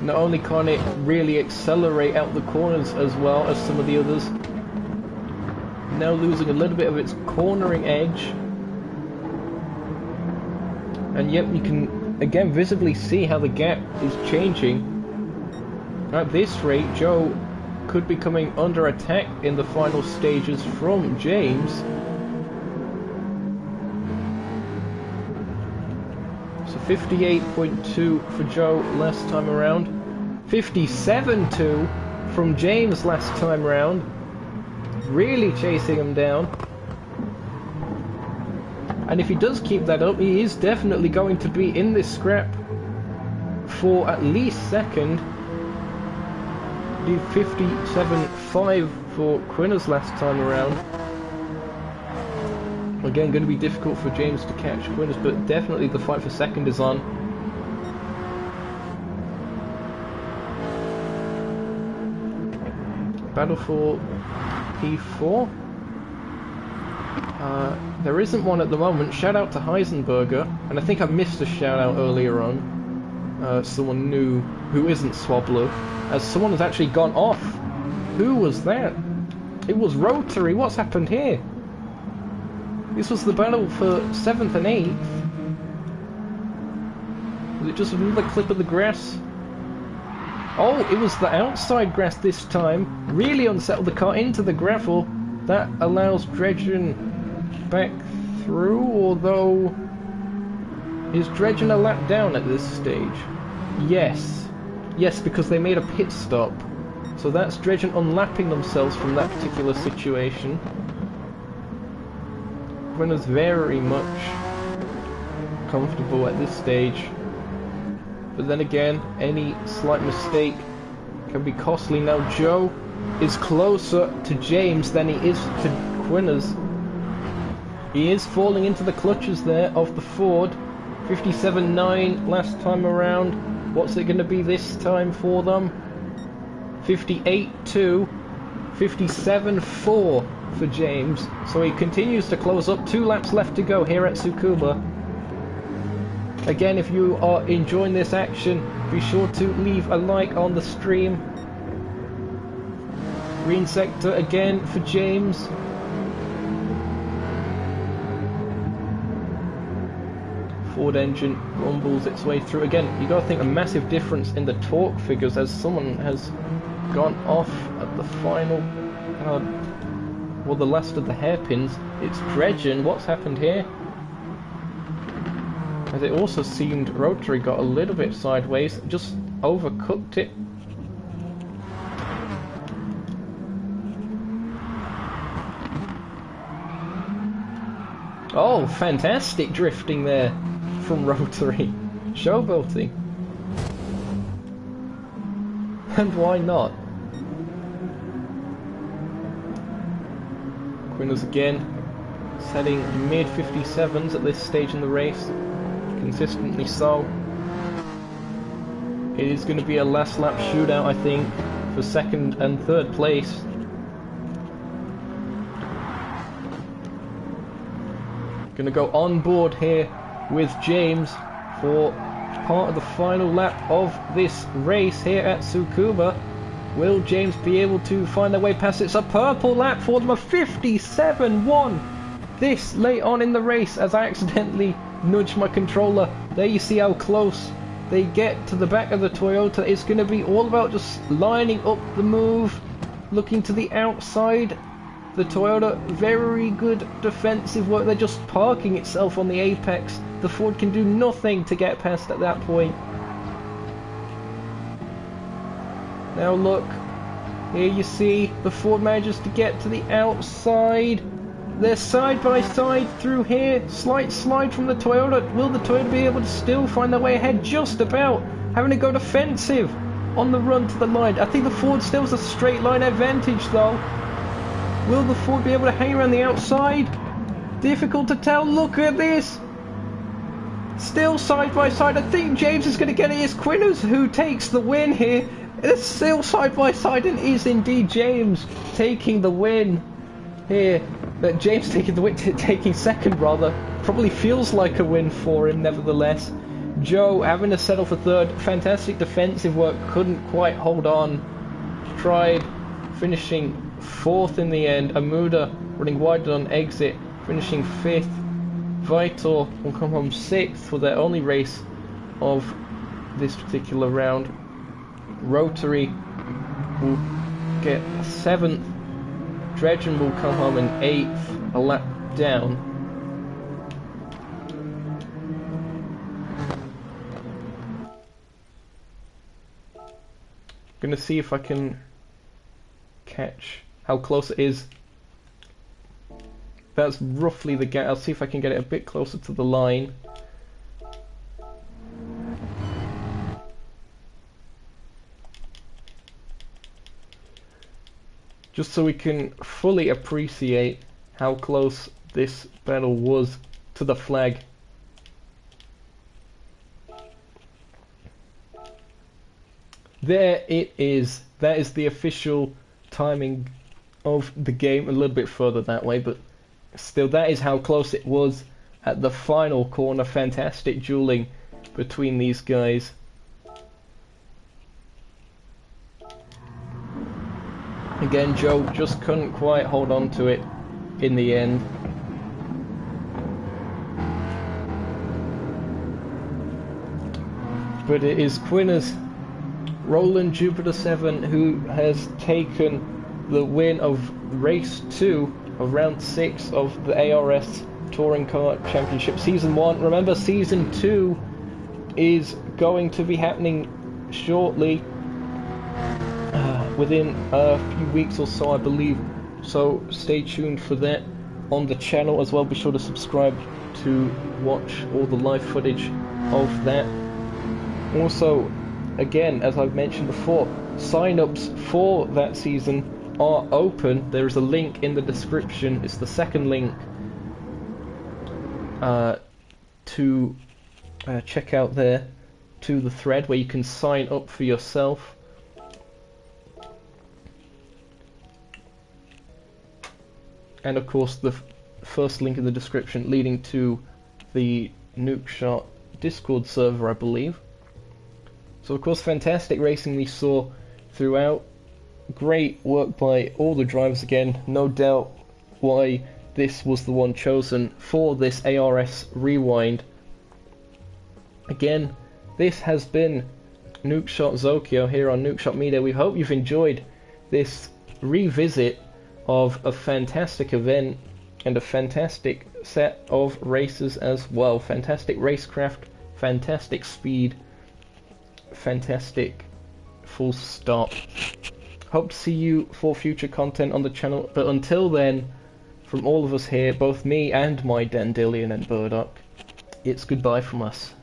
Not only can it really accelerate out the corners as well as some of the others, now losing a little bit of its cornering edge. And yet you can again visibly see how the gap is changing. At this rate, Joe could be coming under attack in the final stages from James. So 58.2 for Joe last time around. 57.2 from James last time round. Really chasing him down. And if he does keep that up, he is definitely going to be in this scrap for at least second. 57.5 for Quinners last time around. Again, going to be difficult for James to catch Quinners, but definitely the fight for second is on. Battle for P4. There isn't one at the moment. Shout out to Heisenberger, and I think I missed a shout out earlier on. Someone new who isn't Swablo, as someone has actually gone off. Who was that? It was Rotary. What's happened here? This was the battle for 7th and 8th. Was it just another clip of the grass? Oh, it was the outside grass this time. Really unsettled the car into the gravel. That allows Dredgen back through, although is Dredgen a lap down at this stage? Yes. Yes, because they made a pit stop. So that's Dredgen unlapping themselves from that particular situation. Quinner's very much comfortable at this stage. But then again, any slight mistake can be costly. Now Joe is closer to James than he is to Quinner's. He is falling into the clutches there of the Ford. 57.9 last time around. What's it going to be this time for them? 58.2. 57.4 for James. So he continues to close up. 2 laps left to go here at Tsukuba. Again, if you are enjoying this action, be sure to leave a like on the stream. Green sector again for James. Ford engine rumbles its way through. Again, you got to think a massive difference in the torque figures as someone has gone off at the final, well, the last of the hairpins. It's Dredgen. What's happened here? As it also seemed Rotary got a little bit sideways, just overcooked it. Oh, fantastic drifting there from Rotary. Showboating. And why not? Quinner's again setting mid 57s at this stage in the race. Consistently so. It is going to be a last lap shootout, I think, for 2nd and 3rd place. Going to go on board here with James for part of the final lap of this race here at Tsukuba. Will James be able to find their way past? It's a purple lap for them, a 57.1 this late on in the race, as I accidentally nudged my controller. There you see how close they get to the back of the Toyota. It's going to be all about just lining up the move, looking to the outside. The Toyota, very good defensive work. They're just parking itself on the apex. The Ford can do nothing to get past at that point. Now look, here you see the Ford manages to get to the outside. They're side by side through here. Slight slide from the Toyota. Will the Toyota be able to still find their way ahead? Just about. Having to go defensive on the run to the line. I think the Ford still has a straight line advantage though. Will the Ford be able to hang around the outside? Difficult to tell. Look at this. Still side by side. I think James is going to get it. It's Quinners who takes the win here. It's still side by side, and is indeed James taking the win here. James taking the win, taking 2nd rather. Probably feels like a win for him nevertheless. Joe having to settle for 3rd. Fantastic defensive work. Couldn't quite hold on. Tried, finishing 4th in the end. Amuda running wide on exit, finishing 5th. Vital will come home 6th for their only race of this particular round. Rotary will get 7th. Dredgen will come home in 8th, a lap down. Gonna see if I can catch how close it is. That's roughly the gap. I'll see if I can get it a bit closer to the line. Just so we can fully appreciate how close this battle was to the flag. There it is. That is the official timing of the game. A little bit further that way, but still, that is how close it was at the final corner. Fantastic dueling between these guys. Again, Joe just couldn't quite hold on to it in the end. But it is Quinner's Roland Jupiter 7 who has taken the win of race 2 of round 6 of the ARS Touring Car Championship Season 1. Remember, Season 2 is going to be happening shortly, within a few weeks or so, I believe. So stay tuned for that on the channel as well. Be sure to subscribe to watch all the live footage of that. Also, again, as I've mentioned before, sign-ups for that season are open. There is a link in the description. It's the second link to check out there, to the thread where you can sign up for yourself. And of course the first link in the description leading to the Nukeshot Discord server, I believe. So of course, fantastic racing we saw throughout. Great work by all the drivers again. No doubt why this was the one chosen for this ARS Rewind. Again, this has been Nukeshot Zokeo here on Nukeshot Media. We hope you've enjoyed this revisit of a fantastic event and a fantastic set of races as well. Fantastic racecraft, fantastic speed, fantastic full stop. Hope to see you for future content on the channel, but until then, from all of us here, both me and my Dandelion and Burdock, it's goodbye from us.